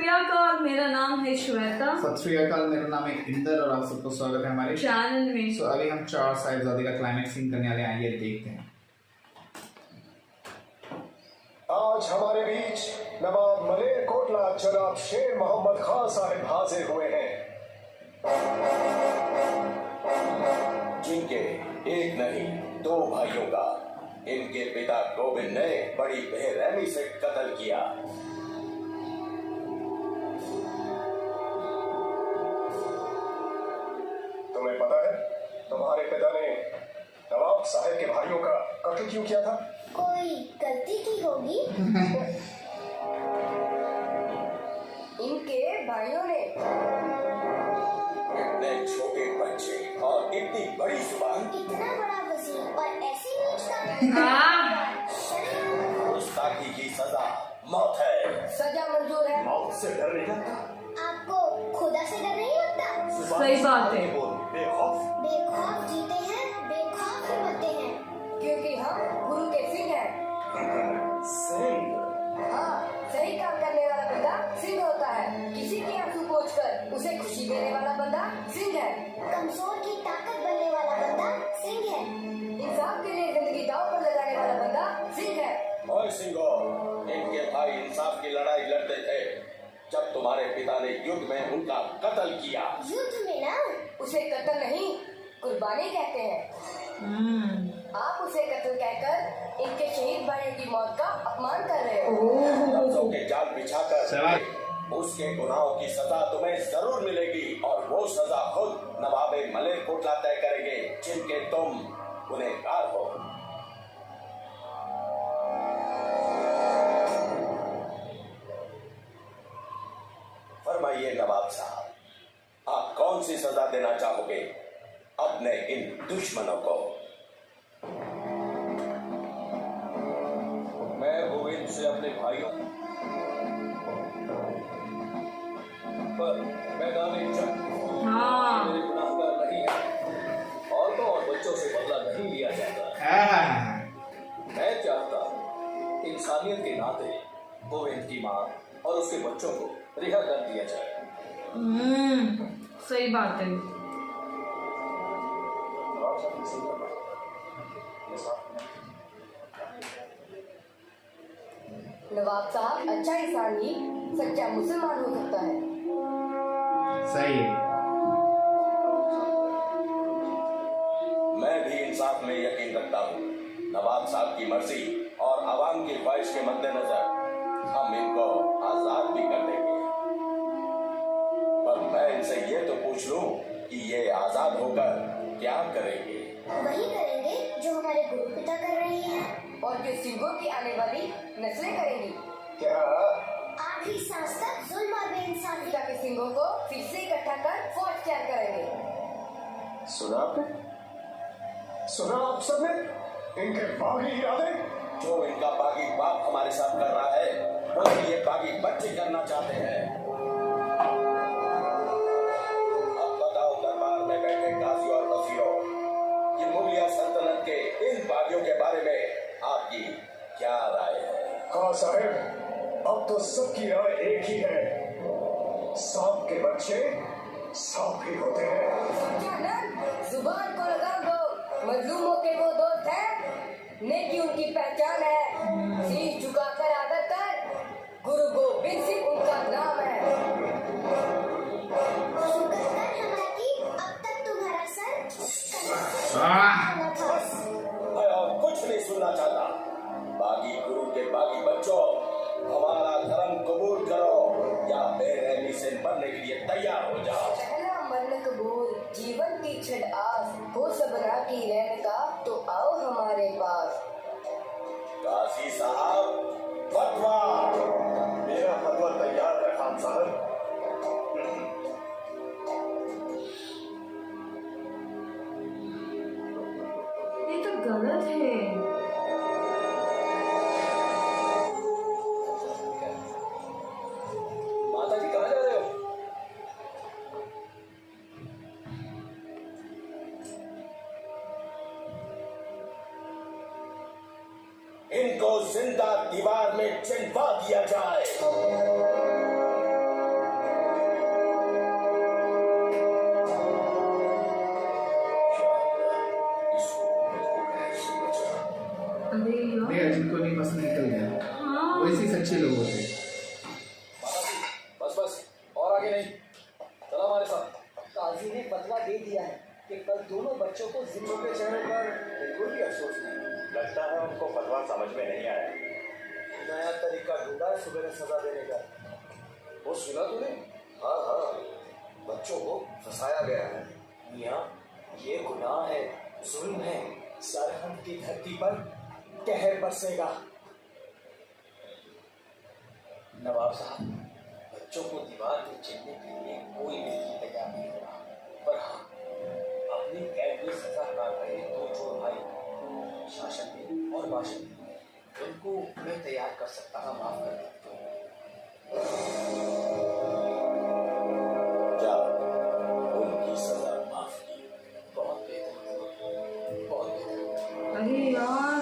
श्री अकाल, मेरा नाम है श्वेता। सत श्री अकाल, मेरा नाम है इंदर और आप सबको स्वागत है हमारे चैनल में। तो अभी हम चार साहिबजादे का क्लाइमेक्स सीन करने वाले हैं, ये देखते हैं। आज हमारे बीच नवाब मलेरकोटला जनाब शेर मोहम्मद खान साहब हाजिर हुए हैं, जिनके एक नहीं दो भाइयों का इनके पिता गोविंद ने बड़ी बेरहमी से कत्ल किया। तुम्हें पता है तुम्हारे पिता ने नवाब साहब के भाइयों का कत्ल क्यों किया था? कोई गलती की होगी। इनके भाइयों ने इतने छोटे बच्चे और इतनी बड़ी जुबान, इतना बड़ा वजीर और ऐसी नीच काम। हाँ, गुस्ताखी की सजा मौत है। सजा मंजूर है। मौत से डर नहीं लगता? आपको खुदा से डर नहीं लगता? जुबान सही बात है। बोल, बेखौफ। बेखौफ जीते हैं, बेखौफ ही मरते हैं। क्योंकि हम गुरु के सिंह हैं। सिंह। हाँ, सही काम करने वाला बंदा सिंह होता है। किसी की आंसू पोंछकर उसे खुशी देने वाला बंदा सिंह है। कमजोर की ताकत बनने वाला बंदा सिंह है। इंसाफ के लिए जिंदगी दांव पर लगाने वाला बंदा सिंह है। और सिंहो, इनके भाई इंसाफ की लड़ाई लड़ते थे जब तुम्हारे पिता ने युद्ध में उनका कत्ल किया। युद्ध में ना, उसे कत्ल नहीं, कुर्बानी कहते हैं। आप उसे कत्ल कहकर इनके शहीद भाइयों की मौत का अपमान कर रहे हो। लफ्जों के जाल बिछाकर उसके गुनाहों की सजा तुम्हें जरूर मिलेगी, और वो सजा खुद नवाबे मलेरकोटला तय करेंगे, जिनके तुम गुनहगार हो। फरमाइए नवाब साहब, आप कौन सी सजा देना चाहोगे अपने इन दुश्मनों को? मैं गोविंद से अपने भाइयों पर मैदानी जंग हाँ, मेरे गुनाहगार नहीं है। औरतों और बच्चों से बदला नहीं लिया जाता। हाँ, मैं चाहता हूँ इंसानियत के नाते गोविंद की माँ और उसके बच्चों को रिहा कर दिया जाए। सही बात है। नवाब साहब अच्छा इंसान ही सच्चा मुसलमान हो सकता है। सही है। मैं भी इंसाफ में यकीन रखता हूँ। नवाब साहब की मर्जी और आवाम की ख्वाहिश के मद्देनजर हम इनको आजाद भी कर देंगे, पर मैं इनसे ये तो पूछ लूं कि ये आजाद होकर क्या करेंगे? वही करेंगे जो हमारे गुरु पिता कर रहे हैं, और जो सिंहों की आने वाली नस्लें करेंगी। क्या? आखिरी सांस तक जुल्म और बेइंसाफी। पिता के सिंहों को फिर से इकट्ठा कर फौज तैयार करेंगे। सुना आपने? सुना आप सबने इनके बागी इरादे? जो इनका बागी बाप हमारे साथ कर रहा है, वही ये बागी बच्चे करना चाहते हैं। अब बताओ दरबार में बैठे गाजी और वजीरों, कि मुगलिया सल्तनत के इन बागियों के बारे में आपकी क्या राय है? हाँ साहब, अब तो सबकी राय एक ही है। सांप के बच्चे सांप ही होते हैं। समझा ना? जुबान को लगाम दो। मजलूमों के वो दोस्त हैं, नेकी उनकी पहचान है। शीश झुकाकर आदर कर, गुरु गोविंद सिंह उनका नाम है। शुक्र कर हमारी, अब तक तुम्हारा सर हाँ। मैं और कुछ नहीं सुनना चाहता। बागी गुरु के बागी बच्चों, हमारा धर्म कबूल करो या बेरहमी से मरने के लिए तैयार हो जाओ। पहला मरण कबूल, जीवन की छड़ आस, हो सबरा की रहन का, तो आओ हमारे पास। गाजी साहब, फतवा। मेरा फतवा तैयार है खान साहब। ये तो गलत है। माता जी कहाँ जा रहे हो? इनको जिंदा दीवार में चिनवा दिया जाए। नहीं, चलो हमारे साथ। काजी ने फतवा दे दिया है कि कल दोनों बच्चों को जिम्मे के चेहरे पर बिल्कुल भी अफसोस नहीं। लगता है उनको फतवा समझ में नहीं आया। नया तरीका ढूंढा है सुबह सजा देने का। वो सुना तूने? हाँ हाँ, बच्चों को फंसाया गया है। मियाँ, ये गुनाह है, जुल्म है। सरहद की धरती पर कहर बरसेगा। नवाब साहब, बच्चों को दीवार में चिढ़ने के लिए कोई भी तैयार नहीं हो रहा, पर हाँ, अपनी कैद में सजा काट रहे दो चोर भाई शासन और बाशन, उनको मैं तैयार कर सकता हूँ, माफ कर दो। उनकी सजा माफ की। बहुत बेहतर, बहुत बेहतर। अरे यार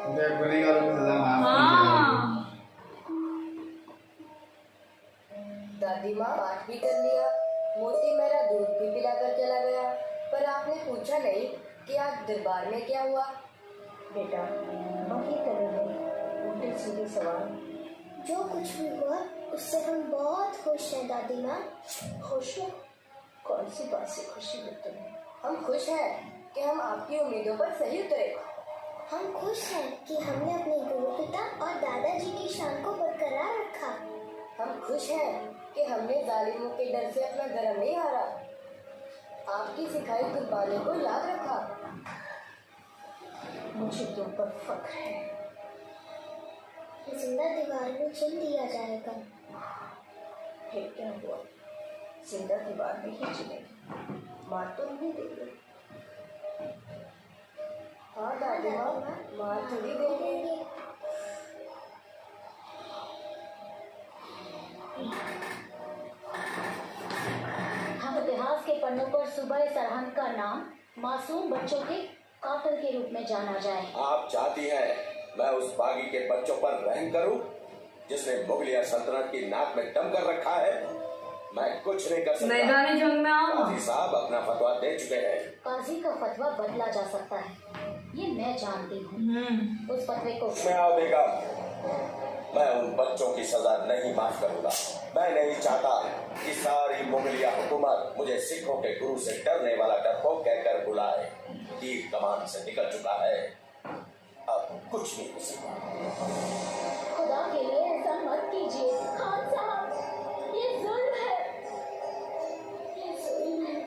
मुझे गुनहगारों की सजा माफ हाँ दादी माँ बात भी कर लिया, मोती मेरा दूध भी पिलाकर चला गया, पर आपने पूछा नहीं कि आज दरबार में क्या हुआ। बेटा बाकी करेंगे उल्टे सीधे सवाल। जो कुछ भी हुआ उससे हम बहुत खुश हैं दादी माँ। खुश हो? कौन सी बात से खुशी है तुम्हें? हम खुश हैं कि हम आपकी उम्मीदों पर सही उतरे। हम खुश हैं कि हमने अपने गुरु पिता और दादाजी की शान को बरकरार रखा। हम खुश हैं कि हमने जालिमों के डर से अपना धर्म नहीं हारा, आपकी सिखाई कुर्बानी को याद रखा। मुझे तुम पर फख्र है। जिंदा दीवार में चिन दिया जाएगा। फिर क्या हुआ? जिंदा दीवार में ही चिनेगी, मार तो नहीं देगी। हाँ दादी माँ, मार थोड़ी देंगे। हम इतिहास के पन्नों पर सुबह सरहद का नाम मासूम बच्चों के कातिल के रूप में जाना जाए। आप चाहती हैं मैं उस बागी के बच्चों पर रहम करूं, जिसने मुगलिया सल्तनत की नाक में दम कर रखा है? मैं कुछ नहीं कर सकता। मैदानी जंग में आओ। काजी साहब अपना फतवा दे चुके हैं। काजी का फतवा बदला जा सकता है, ये मैं जानती हूँ। उस फतवे को मैं आओ देगा। मैं उन बच्चों की सजा नहीं माफ करूंगा। मैं नहीं चाहता कि सारी मुगलिया हुकूमत मुझे सिखों के गुरु से डरने वाला डरपोक कहकर बुलाए। तीर कमान से निकल चुका है, अब कुछ नहीं हो सकता। खुदा के लिए ऐसा मत कीजिए खान साहब, ये जुल्म है, ये जुल्म है।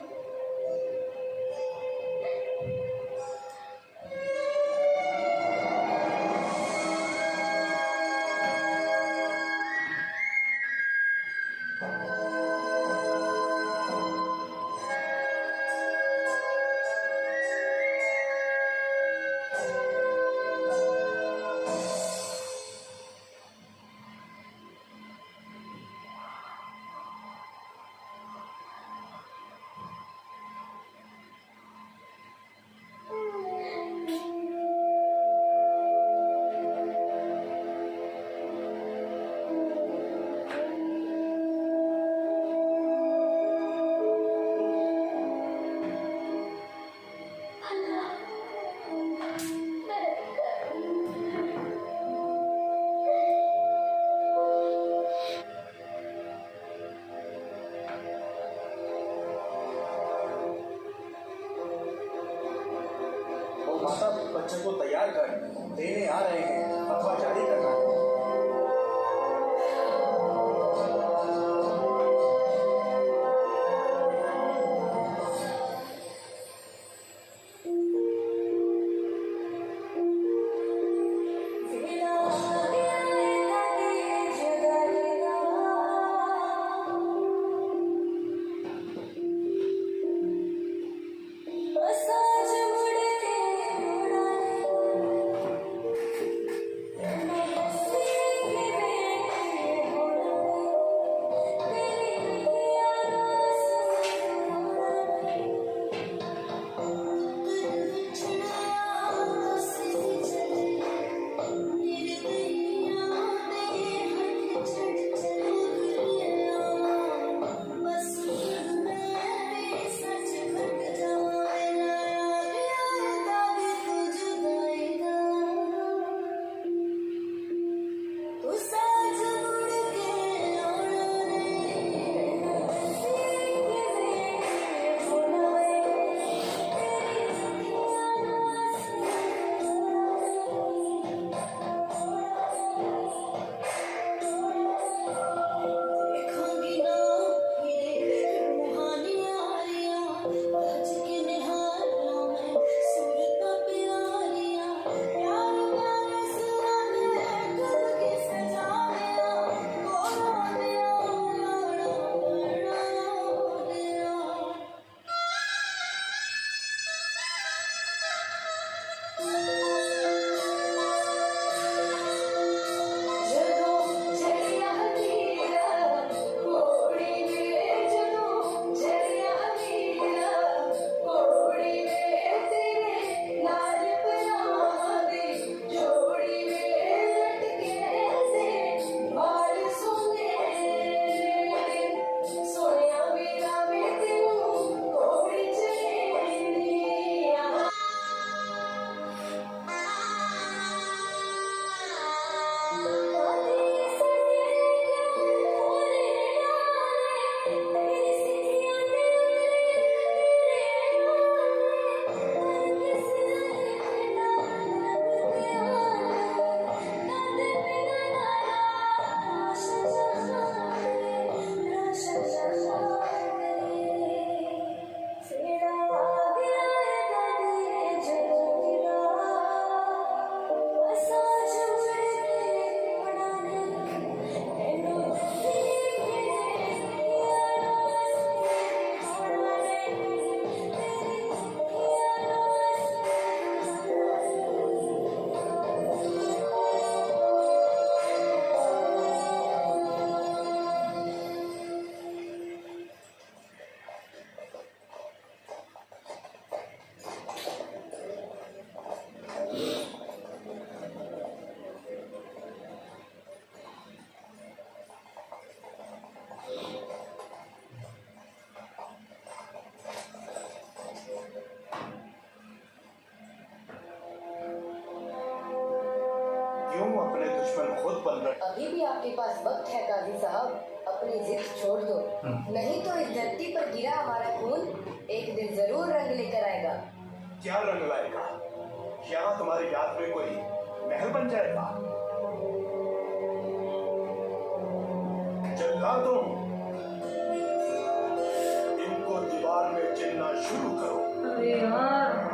माता बच्चे को तैयार कर, देने आ रहे हैं, फतवा जारी करना है। अभी भी आपके पास वक्त है काजी साहब, अपनी जिद छोड़ दो, नहीं तो इस धरती पर गिरा हमारा खून एक दिन जरूर रंग लेकर आएगा। क्या रंग लाएगा? यहाँ तुम्हारी याद में कोई महल बन जाएगा? जल्लादों, इनको दीवार में चिनना शुरू करो। अरे यार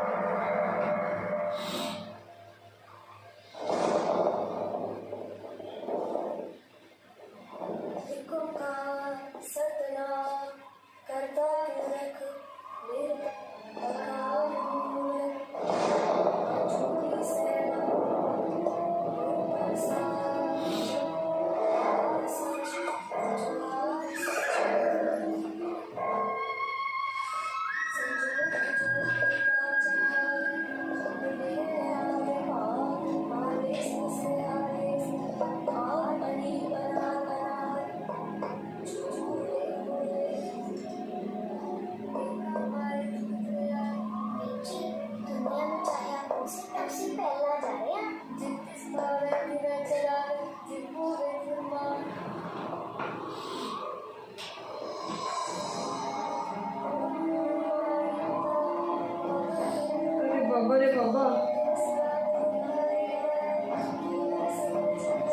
रे बाबा,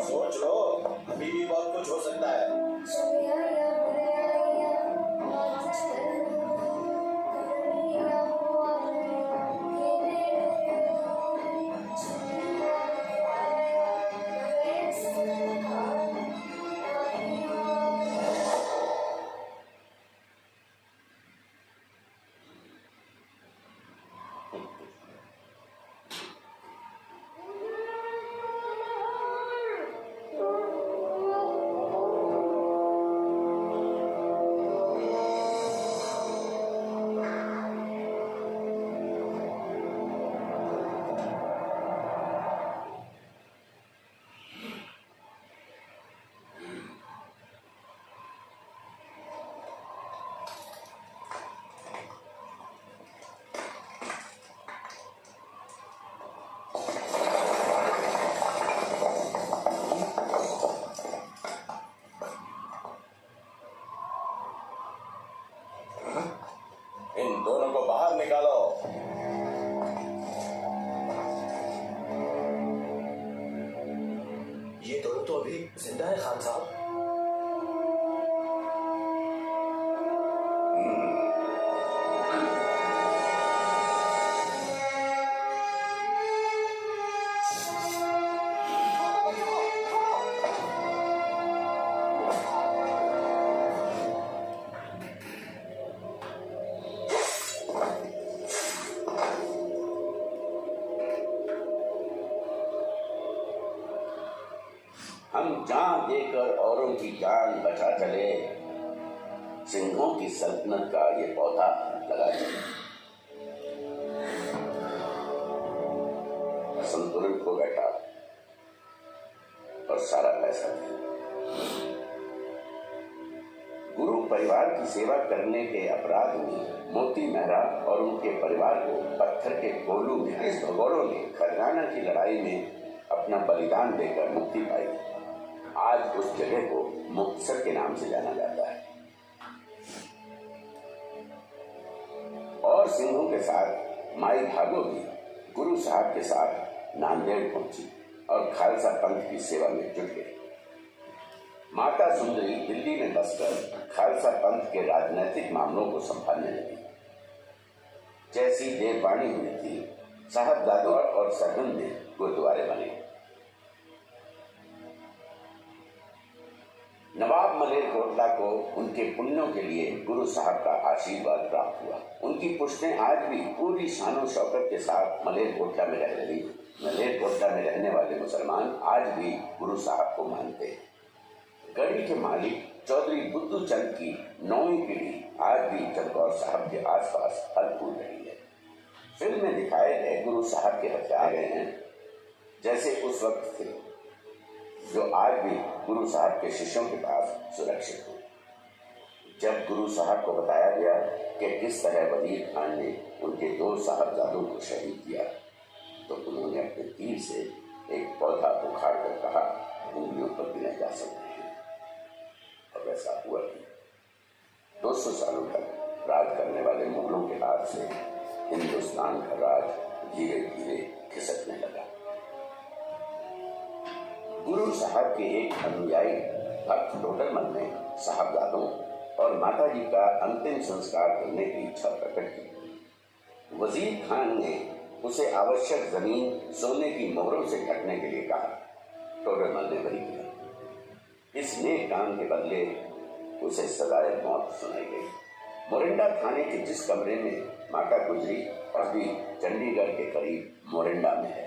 सोच लो, अभी भी बहुत कुछ हो सकता है। इन दोनों को बाहर निकालो। ये दोनों तो अभी जिंदा है खान साहब। हम जान देकर औरों की जान बचा चले, सिंहों की सल्तनत का ये पौधा लगा चले। संतुलन खो बैठा और सारा पैसा दिया। गुरु परिवार की सेवा करने के अपराध में मोती मेहरा और उनके परिवार को पत्थर के कोलू में इस भगोड़ों ने खरगाना की लड़ाई में अपना बलिदान देकर मुक्ति पाई। आज उस जगह को मुक्तसर के नाम से जाना जाता है। और सिंहों के साथ माई भागो भी गुरु साहब के साथ नांदेड़ पहुंची और खालसा पंथ की सेवा में जुट गई। माता सुंदरी दिल्ली में बसकर खालसा पंथ के राजनीतिक मामलों को संभालने लगी। जैसी देववाणी हुई थी, साहबजादों और सरहद में गुरुद्वारे बने। नवाब मलेरकोटला को उनके पुण्यों के लिए गुरु साहब का आशीर्वाद प्राप्त हुआ। उनकी पुश्तें आज भी पूरी शानो शौकत के साथ मलेरकोटला में रह रही। मलेरकोटला में रहने वाले मुसलमान आज भी गुरु साहब को मानते हैं। गढ़ी के मालिक चौधरी बुद्धू चंद की 9वीं पीढ़ी आज भी चमकौर साहब के आसपास फल फूल रही है। फिल्म में दिखाए गए गुरु साहब के हथियार गए हैं जैसे उस वक्त थे, जो आज भी गुरु साहब के शिष्यों के पास सुरक्षित हो। जब गुरु साहब को बताया गया कि किस तरह वजीर खान ने उनके 2 साहबजादों को शहीद किया, तो उन्होंने अपने तीर से एक पौधा उखाड़ कर कहा, उंगलियों पर गिने जा सकते हैं। और ऐसा हुआ कि 200 सालों तक राज करने वाले मुगलों के हाथ से हिंदुस्तान का राज धीरे धीरे खिसकने लगा। गुरु साहब के एक अनुयायी भक्त टोडरमल ने साहबजादों और माताजी का अंतिम संस्कार करने की इच्छा प्रकट की। वजीर खान ने उसे आवश्यक जमीन सोने की मोहरों से ढकने के लिए कहा। टोडरमल ने वही किया। इस नेक काम के बदले उसे सजाए मौत सुनाई गई। मोरिंडा थाने के जिस कमरे में माता गुजरी अभी चंडीगढ़ के करीब मोरिंडा में है,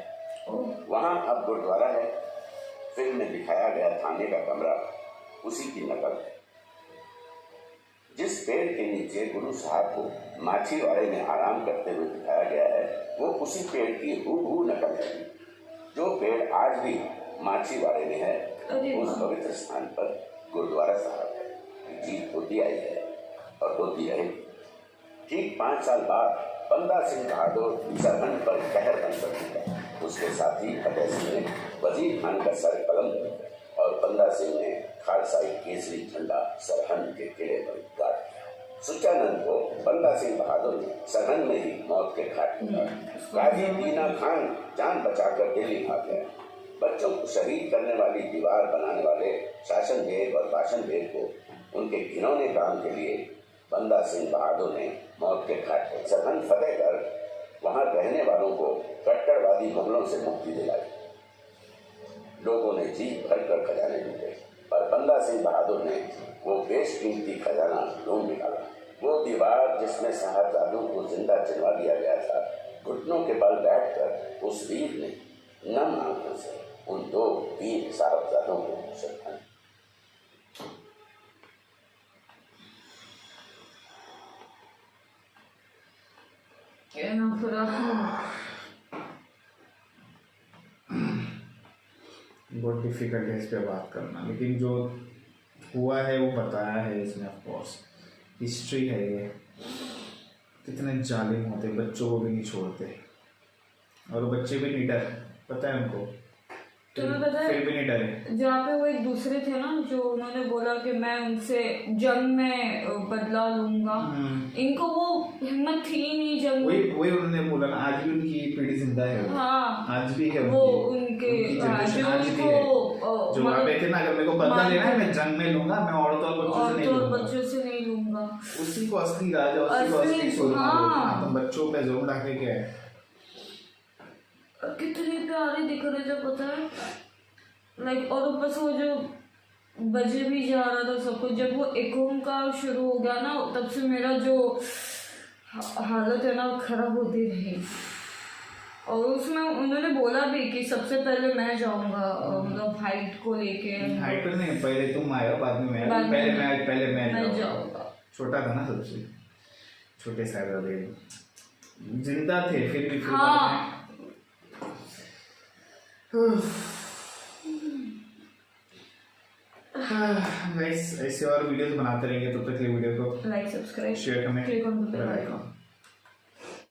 वहां अब गुरुद्वारा है। फिल्म में दिखाया गया थाने का कमरा उसी की नकल है। जिस पेड़ के नीचे गुरु साहब को माछीवाड़े में आराम करते हुए दिखाया गया है, वो उसी पेड़ की हूबहू नकल है। जो पेड़ आज भी माछीवाड़े में है, उस पवित्र स्थान पर गुरुद्वारा साहब है। जीत होती आई है और होती रहेगी। ठीक 5 साल बाद बंदा सिंह बहादुर सरहद पर कहर बनकर दिया। उसके साथी फतेह सिंह ने वजीर खान का सर कलम और बंदा सिंह ने खालसाई केसरी झंडा सरहद के किले पर गाड़ दिया। सुचानंद को बंदा सिंह बहादुर ने सरहद में ही मौत के घाट उतारा। गाजी दीना खान जान बचाकर दिल्ली भाग गया। बच्चों को शहीद करने वाली दीवार बनाने वाले शासन बेग और भाषण बेग को उनके घिनौने काम के लिए बंदा सिंह बहादुर ने मौत के घाट पर सरहद फतेह कर वहां रहने वालों को कट्टरवादी मुगलों से मुक्ति दिलाई। लोगों ने जी भरकर खजाने लूटे और बंदा सिंह बहादुर ने वो बेशकीमती खजाना ढूंढ निकाला। वो दीवार जिसमें साहबजादों को जिंदा चिनवा दिया गया था, घुटनों के बल बैठकर उस वीर ने नम आंखों से उन 2 वीर साहबजादों को श्रद्धांजलि। बहुत डिफिकल्ट है इस पे बात करना, लेकिन जो हुआ है वो बताया है इसमें। ऑफ कोर्स हिस्ट्री है ये। कितने जालिम होते, बच्चों को भी नहीं छोड़ते और बच्चे भी नहीं डर, पता है उनको, तुम्हें पता है फिर भी नहीं डरे। जहाँ पे वो एक दूसरे थे ना, जो उन्होंने बोला कि मैं उनसे जंग में बदला लूंगा, इनको वो हिम्मत थी नहीं जंग। वही उन्होंने बोला ना, आज भी उनकी पीढ़ी जिंदा है। हाँ, आज भी है वो उनके जनरेशन आज भी है। जो वहाँ पे थे ना, अगर मेरे को बदला लेना है मैं जंग में लूंगा, मैं औरतों और बच्चों से नहीं लूंगा। उसी को असली राजा, उसी को असली सोना, तुम बच्चों पे जोर डाके क्या है। कितने प्यारे दिख रहे थे पता है, लाइक। और ऊपर से वो जो बजे भी जा रहा था सब कुछ, जब वो एक ओंकार शुरू हो गया ना, तब से मेरा जो हालत है ना खराब होती रही। और उसमें उन्होंने बोला भी कि सबसे पहले मैं जाऊंगा, मतलब हाइट को लेके। हाइट पर नहीं, पहले तुम आए हो, बाद में मैं, पहले मैं जाऊंगा। छोटा था ना सबसे, छोटे साहब जिंदा थे फिर भी। हाँ, ऐसे और वीडियोस बनाते रहेंगे। तब तक ये वीडियो को like, subscribe, share, comment, click on the bell bell icon. Icon.